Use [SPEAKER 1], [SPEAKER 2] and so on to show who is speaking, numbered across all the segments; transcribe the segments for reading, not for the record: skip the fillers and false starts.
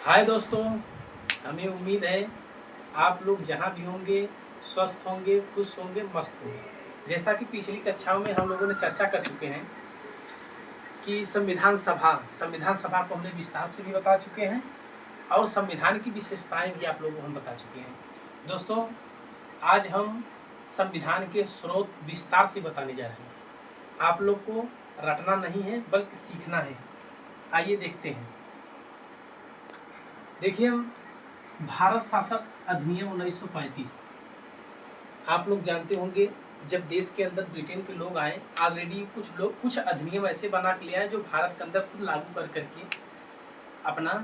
[SPEAKER 1] हाय दोस्तों, हमें उम्मीद है आप लोग जहाँ भी होंगे स्वस्थ होंगे, खुश होंगे, मस्त होंगे। जैसा कि पिछली कक्षाओं में हम लोगों ने चर्चा कर चुके हैं कि संविधान सभा को हमने विस्तार से भी बता चुके हैं और संविधान की विशेषताएं भी आप लोगों को हम बता चुके हैं। दोस्तों, आज हम संविधान के स्रोत विस्तार से बताने जा रहे हैं। आप लोग को रटना नहीं है बल्कि सीखना है। आइए देखते हैं। देखिए, हम भारत शासन अधिनियम 1935 आप लोग जानते होंगे। जब देश के अंदर ब्रिटेन के लोग आए, ऑलरेडी कुछ अधिनियम ऐसे बना के ले आए जो भारत के अंदर खुद लागू कर करके अपना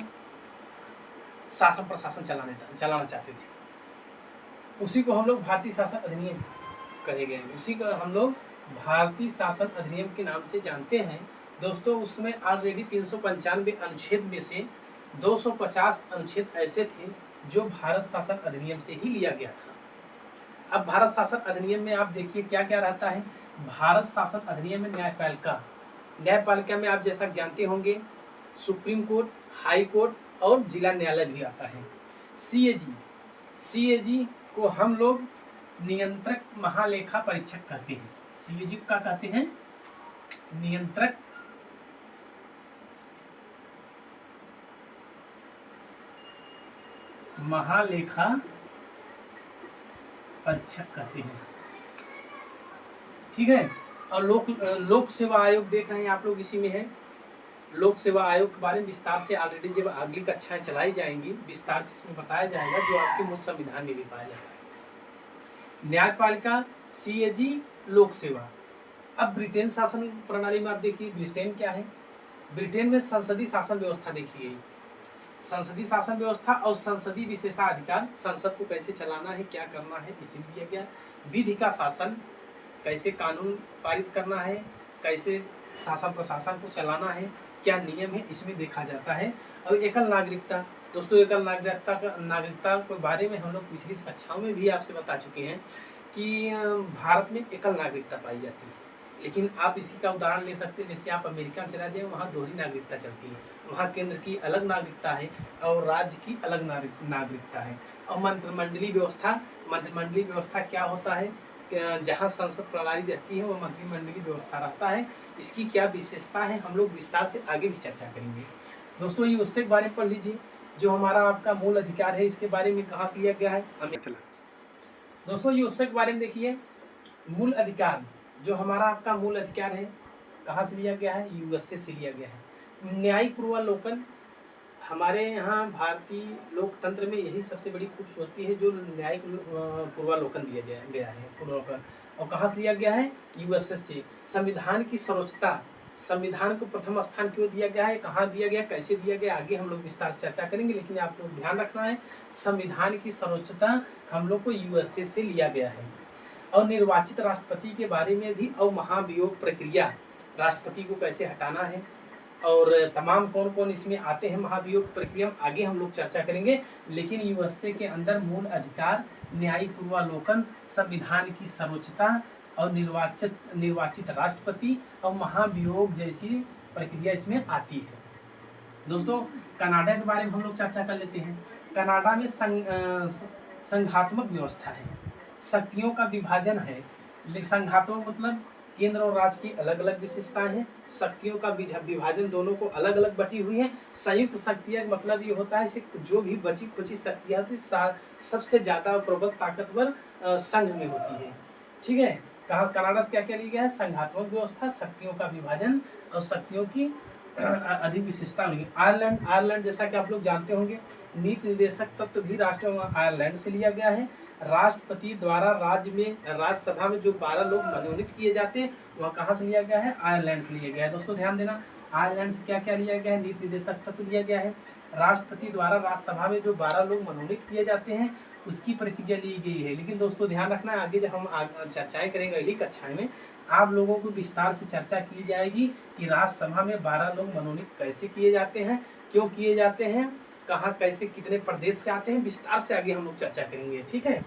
[SPEAKER 1] शासन प्रशासन चलाना चाहते थे। उसी को हम लोग भारतीय शासन अधिनियम कहे गए हैं। उसी को हम लोग भारतीय शासन अधिनियम के नाम से जानते हैं। दोस्तों, उसमें ऑलरेडी 395 अनुच्छेद में से 250 अनुच्छेद ऐसे थे जो भारत शासन अधिनियम से ही लिया गया था। अब भारत शासन अधिनियम में आप देखिए क्या क्या रहता है। भारत शासन अधिनियम में न्यायपालिका में आप जैसा जानते होंगे, सुप्रीम कोर्ट, हाई कोर्ट और जिला न्यायालय भी आता है। सीएजी को हम लोग नियंत्रक महालेखा परीक्षक कहते हैं। सीएजी का कहते हैं नियंत्रक महालेखा परीक्षक कहते हैं, ठीक है। और लोक सेवा आयोग देख रहे हैं आप लोग, इसी में है। लोक सेवा आयोग के बारे में विस्तार से ऑलरेडी जब अगली कक्षाएं चलाई जाएंगी विस्तार से इसमें बताया जाएगा, जो आपके मूल संविधान में भी पाया जाता है। न्यायपालिका, सीएजी, लोक सेवा। अब ब्रिटेन शासन प्रणाली में आप देखिए, ब्रिटेन क्या है। ब्रिटेन में संसदीय शासन व्यवस्था देखिए, संसदीय शासन व्यवस्था और संसदीय विशेषाधिकार, संसद को कैसे चलाना है, क्या करना है, इसी दिया गया। विधि का शासन, कैसे कानून पारित करना है, कैसे शासन प्रशासन को चलाना है, क्या नियम है, इसमें देखा जाता है। और एकल नागरिकता। दोस्तों, एकल नागरिकता के बारे में हम लोग पिछली कक्षाओं में भी आपसे बता चुके हैं कि भारत में एकल नागरिकता पाई जाती है। लेकिन आप इसी का उदाहरण ले सकते हैं, जैसे आप अमेरिका में चला जाए, वहाँ दोहरी नागरिकता चलती है। वहाँ केंद्र की अलग नागरिकता है और राज्य की अलग नागरिकता है। और मंत्रिमंडलीय व्यवस्था क्या होता है, जहाँ संसद प्रणाली रहती है वो मंत्रिमंडलीय व्यवस्था रहता है। इसकी क्या विशेषता है हम लोग विस्तार से आगे भी चर्चा करेंगे। दोस्तों, ये उससे के बारे में पढ़ लीजिए, जो हमारा आपका मूल अधिकार है, इसके बारे में कहाँ से लिया गया है। दोस्तों, ये उससे के बारे में देखिए, मूल अधिकार, जो हमारा आपका मूल अधिकार है, कहाँ से लिया गया है, यूएसए से लिया गया है। न्यायिक पूर्वावलोकन, हमारे यहाँ भारतीय लोकतंत्र में यही सबसे बड़ी खूबसूरती है, जो न्यायिक पूर्वावलोकन दिया गया है, पूर्वावलोकन। और कहाँ से लिया गया है, यूएसए से। संविधान की सर्वोच्चता, संविधान को प्रथम स्थान क्यों दिया गया है, कहाँ दिया गया, कैसे दिया गया, आगे हम लोग विस्तार से चर्चा करेंगे। लेकिन आपको ध्यान रखना है, संविधान की सर्वोच्चता हम लोग को यूएसए से लिया गया है। और निर्वाचित राष्ट्रपति के बारे में भी, और महाभियोग प्रक्रिया, राष्ट्रपति को कैसे हटाना है, और तमाम कौन कौन इसमें आते हैं महाभियोग प्रक्रिया, आगे हम लोग चर्चा करेंगे। लेकिन यूएसए के अंदर मूल अधिकार, न्यायिक पूर्वावलोकन, संविधान की सर्वोच्चता और निर्वाचित राष्ट्रपति और महाभियोग जैसी प्रक्रिया इसमें आती है। दोस्तों, कनाडा के बारे में हम लोग चर्चा कर लेते हैं। कनाडा में संघात्मक व्यवस्था है, शक्तियों का विभाजन है। संघात्मक मतलब केंद्र और राज्य की अलग अलग विशेषताएं हैं, शक्तियों का विभाजन दोनों को अलग अलग बटी हुई है। संयुक्त शक्तियां मतलब ये होता है, जो भी बची खुची शक्तियां होती सबसे ज्यादा प्रबल ताकतवर संघ में होती है, ठीक है। कनाडा से क्या क्या लिया गया है, संघात्मक व्यवस्था, शक्तियों का विभाजन और शक्तियों की अधिक विशेषता होगी। आयरलैंड जैसा कि आप लोग जानते होंगे, नीति निर्देशक तत्व भी राष्ट्र आयरलैंड से लिया गया है। राष्ट्रपति द्वारा राज्यसभा में जो 12 लोग मनोनीत किए जाते हैं, वह कहाँ से लिया गया है, आयरलैंड से लिया गया है। दोस्तों, ध्यान देना, आयरलैंड से क्या क्या लिया गया है, नीति निर्देशक तत्व लिया गया है। राष्ट्रपति द्वारा राज्यसभा में जो 12 लोग मनोनीत किए जाते हैं, उसकी प्रक्रिया ली गई है। लेकिन दोस्तों, ध्यान रखना है, आगे जब हम चर्चाएं करेंगे अगली कक्षाएं में, आप लोगों को विस्तार से चर्चा की जाएगी कि राज्यसभा में 12 लोग मनोनीत कैसे किए जाते हैं, क्यों किए जाते हैं, कहाँ कैसे कितने प्रदेश से आते हैं, विस्तार से आगे हम लोग चर्चा करेंगे, ठीक है।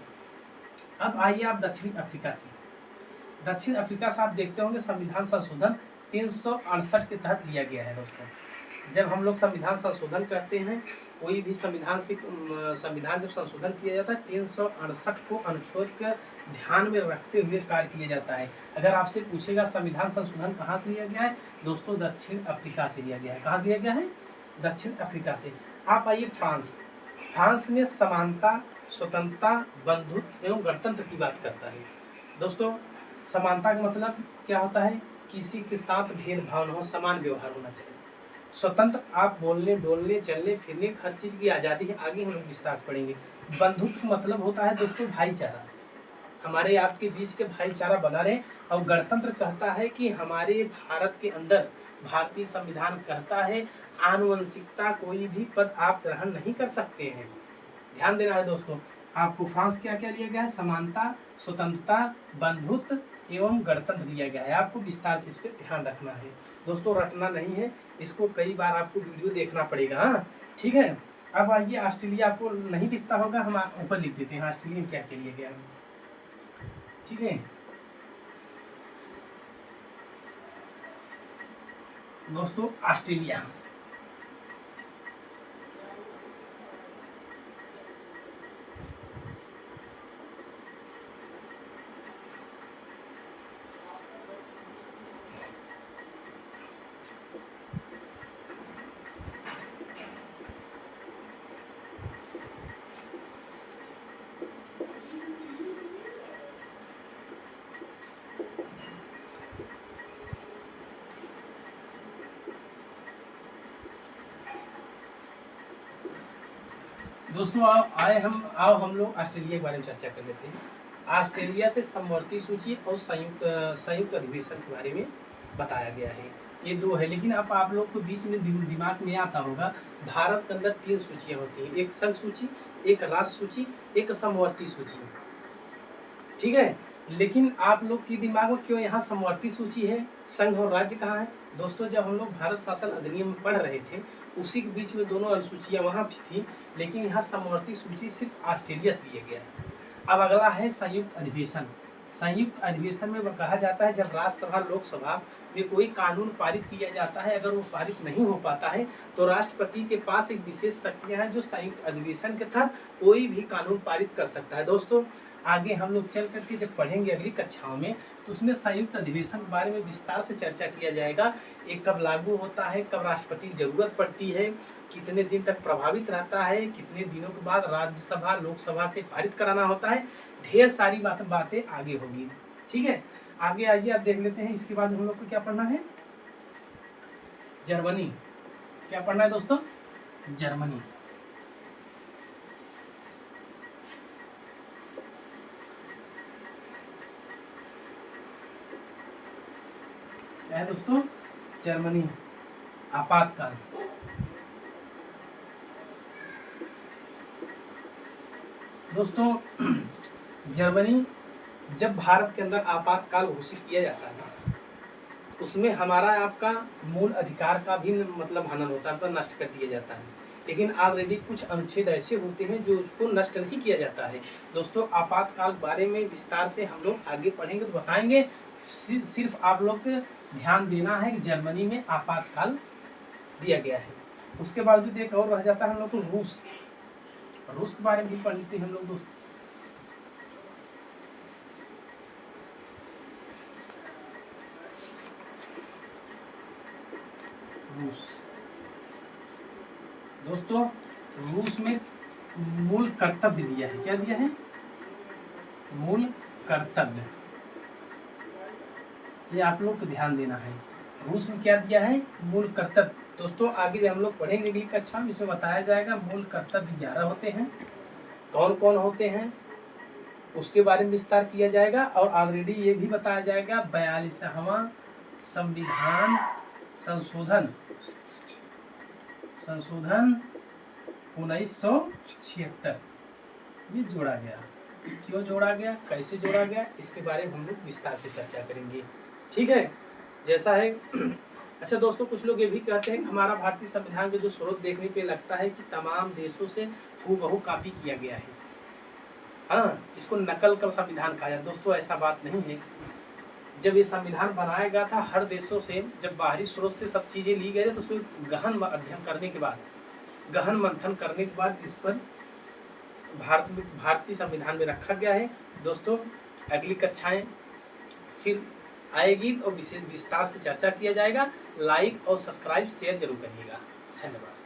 [SPEAKER 1] अब आइए आप दक्षिण अफ्रीका से आप देखते होंगे, संविधान संशोधन 368 के तहत लिया गया है। दोस्तों, जब हम लोग संविधान संशोधन करते हैं, कोई भी संविधान जब संशोधन किया जाता है 368 को अनुच्छेद का ध्यान में रखते हुए कार्य किया जाता है। अगर आपसे पूछेगा संविधान संशोधन कहाँ से लिया गया है, दोस्तों दक्षिण अफ्रीका से लिया गया है। कहाँ से लिया गया है? दक्षिण अफ्रीका से। आप आइए फ्रांस। फ्रांस में समानता, स्वतंत्रता, बंधुत्व एवं गणतंत्र की बात करता है। दोस्तों समानता का मतलब क्या होता है? किसी के साथ भेदभाव न हो, समान व्यवहार होना चाहिए। स्वतंत्र, आप बोलने, डोलने, चलने, फिरने, हर चीज़ की आज़ादी है। आगे हम लोग विस्तार से पढ़ेंगे। बंधुत्व का मतलब होता है दोस्तों भाईचारा, हमारे आपके बीच के भाईचारा बना रहे। और गणतंत्र कहता है कि हमारे भारत के अंदर भारतीय संविधान कहता है आनुवंशिकता कोई भी पद आप ग्रहण नहीं कर सकते हैं। ध्यान देना है दोस्तों। आपको फ्रांस क्या क्या लिया गया है? समानता, स्वतंत्रता, बंधुत्व एवं गणतंत्र दिया गया है। आपको विस्तार से इस पर ध्यान रखना है दोस्तों, रटना नहीं है, इसको कई बार आपको वीडियो देखना पड़ेगा। हाँ ठीक है। अब आइए ऑस्ट्रेलिया, आपको नहीं दिखता होगा, हम ऊपर लिख देते हैं ऑस्ट्रेलिया में क्या क्या लिया गया है। ठीक है दोस्तों, ऑस्ट्रेलिया दोस्तों आओ हम लोग ऑस्ट्रेलिया के बारे में चर्चा कर लेते हैं। ऑस्ट्रेलिया से समवर्ती सूची और संयुक्त अधिवेशन के बारे में बताया गया है। ये दो है, लेकिन अब आप लोग को बीच में दिमाग में आता होगा, भारत के अंदर 3 सूचियाँ होती हैं, एक संघ सूची, एक राष्ट्र सूची, एक समवर्ती सूची। ठीक है, लेकिन आप लोग के दिमाग में क्यों यहाँ समवर्ती सूची है, संघ और राज्य कहाँ है? दोस्तों जब हम लोग भारत शासन अधिनियम में पढ़ रहे थे, उसी के बीच में दोनों अनुसूचियाँ वहाँ भी थी, लेकिन यहाँ समवर्ती सूची सिर्फ ऑस्ट्रेलिया से लिया गया है। अब अगला है संयुक्त अधिवेशन। संयुक्त अधिवेशन में वह कहा जाता है जब राज्यसभा लोकसभा में कोई कानून पारित किया जाता है, अगर वो पारित नहीं हो पाता है तो राष्ट्रपति के पास एक विशेष शक्तियाँ हैं जो संयुक्त अधिवेशन के तहत कोई भी कानून पारित कर सकता है। दोस्तों आगे हम लोग चल करके जब पढ़ेंगे अगली कक्षाओं में, तो उसमें संयुक्त अधिवेशन के बारे में विस्तार से चर्चा किया जाएगा। ये कब लागू होता है, कब राष्ट्रपति की जरूरत पड़ती है, कितने दिन तक प्रभावित रहता है, कितने दिनों के बाद राज्यसभा लोकसभा से पारित कराना होता है, ढेर सारी बातें आगे होगी। ठीक है, आगे आइए आप देख लेते हैं। इसके बाद हम लोग को क्या पढ़ना है? जर्मनी। क्या पढ़ना है दोस्तों? जर्मनी। क्या है दोस्तों? जर्मनी। आपातकाल। दोस्तों जर्मनी, जब भारत के अंदर आपातकाल घोषित किया जाता है, उसमें हमारा आपका मूल अधिकार का भी मतलब हनन होता है, तो नष्ट कर दिया जाता है। लेकिन ऑलरेडी कुछ अनुच्छेद ऐसे होते हैं जो उसको नष्ट नहीं किया जाता है। दोस्तों आपातकाल बारे में विस्तार से हम लोग आगे पढ़ेंगे तो बताएंगे। सिर्फ आप लोग ध्यान देना है कि जर्मनी में आपातकाल दिया गया है। उसके बावजूद एक और रह जाता है हम लोग को रूस। रूस के बारे में भी पढ़ लेते हैं हम लोग दोस्तों। रूस। दोस्तों रूस में मूल कर्तव्य दिया है। क्या दिया है? मूल कर्तव्य। ये आप लोग को ध्यान देना है। रूस में क्या दिया है? मूल कर्तव्य। दोस्तों आगे हम लोग पढ़ेंगे अगली कक्षा में, इसमें बताया जाएगा मूल कर्तव्य 11 होते हैं, कौन कौन होते हैं उसके बारे में विस्तार किया जाएगा। और ऑलरेडी ये भी बताया जाएगा 42वां संविधान संशोधन 1976 ये जोड़ा गया। क्यों जोड़ा गया, कैसे जोड़ा गया, इसके बारे में हम लोग विस्तार से चर्चा करेंगे। ठीक है, जैसा है अच्छा दोस्तों, कुछ लोग ये भी कहते हैं कि हमारा भारतीय संविधान के जो स्रोत देखने पे लगता है कि तमाम देशों से हूबहू कॉपी किया गया है। हाँ, इसको नकल का संविधान कहा जाता है। दोस्तों ऐसा बात नहीं है, जब ये संविधान बनाया गया था, हर देशों से जब बाहरी स्रोत से सब चीज़ें ली गई तो उसमें गहन अध्ययन करने के बाद, गहन मंथन करने के बाद इस पर भारतीय संविधान में रखा गया है। दोस्तों अगली कक्षाएं फिर आएगी और विस्तार से चर्चा किया जाएगा। लाइक और सब्सक्राइब शेयर जरूर करिएगा। धन्यवाद।